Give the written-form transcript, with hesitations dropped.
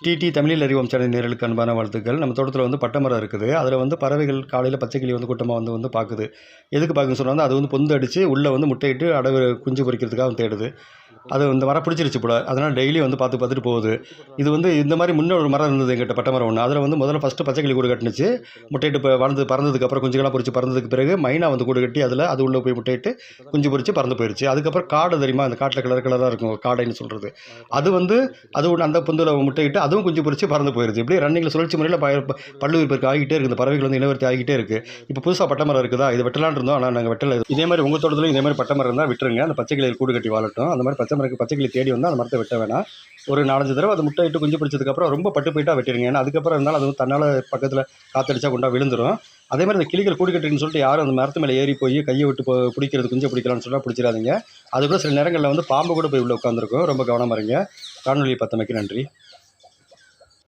DD தமிழில் அறிவோம் channel நேயர்களுக்கு அன்பான வாழ்த்துக்கள். நம்ம தோட்டத்தில் வந்து பட்டை மரம் இருக்குது. அதில் வந்து பறவைகள் காலையில் பச்சைக்கிளி வந்து கூட்டமாக வந்து பார்க்குது. எதுக்கு பார்க்குதுன்னு சொன்னா, அது வந்து பொந்து அடித்து உள்ளே வந்து முட்டையிட்டு குஞ்சு பொரிக்கிறதுக்காக தேடுது. அது இந்த மரம் பிடிச்சிருச்சு போல. அதனால் டெய்லி வந்து பார்த்துட்டு போகுது. இது வந்து இந்த மாதிரி முன்ன ஒரு மரம் இருந்தது எங்கிட்ட, பட்டை மரம் ஒன்று. அதில் வந்து முதல்ல ஃபஸ்ட்டு பச்சைக்கிளி கூடு கட்டுனுச்சு. முட்டையிட்டு இப்போ பறந்ததுக்கப்புறம் குஞ்சுகளாக பொரிச்சு பறந்ததுக்கு பிறகு மைனா வந்து கூடு கட்டி அது உள்ளே போய் முட்டையிட்டு குஞ்சு பொரிச்சு பறந்து போயிடுச்சு. அதுக்கப்புறம் காடை தெரியுமா, அந்த காட்டில் கலராக இருக்கும் காடைன்னு சொல்கிறது. அது வந்து அது ஒன்று அந்த பொந்தில் முட்டையிட்டு அதுவும் குஞ்சு பொரிச்சு பறந்து போயிடுச்சு. இப்படி ரன்னிங்கில் சுழற்சி முறையில் பல்லுயிர்ப்பெருக்கு ஆகிட்டே இருக்குது. இந்த பறவைகள் வந்து இனவர்த்தி ஆகிட்டே இருக்குது. இப்போ புதுசாக பட்டை மரம் இருக்குதா, இது வெட்டலான் இருந்தோம். ஆனால் நாங்கள் வெட்டலை. இதே மாதிரி உங்கள் தோட்டத்தில் இதே மாதிரி பட்டை மரம் இருந்தால் விட்டுருங்க. அந்த பச்சைக்கிளியில் கூடு கட்டி வாழட்டும். அந்த மாதிரி பச்சைக்கிளி தேடி வந்தால் அந்த மரத்தை வெட்ட வேணாம். ஒரு 4-5 தடவை அது முட்டையிட்டு குஞ்சு பிடிச்சதுக்கப்புறம் ரொம்ப பட்டு போயிட்டா வெட்டிடுங்க. ஏன்னா அதுக்கப்புறம் இருந்தாலும் அது வந்து தன்னால் பக்கத்தில் காற்றடிச்சா கொண்டா விழுந்துடும். அதே மாதிரி இந்த கிளிகள் கூடு கட்டுன்னு சொல்லிட்டு யாரும் அந்த மரத்து மேலே ஏறி போய் கையை விட்டு பிடிக்கிறது, குஞ்சை பிடிக்கலாம்னு சொன்னால் பிடிச்சிடாதீங்க. அது கூட சில நேரங்களில் வந்து பாம்பு கூட போய் உள்ளே உட்காந்துருக்கும். ரொம்ப கவனமாக இருங்க. காணொலியை பார்த்தமைக்கு நன்றி.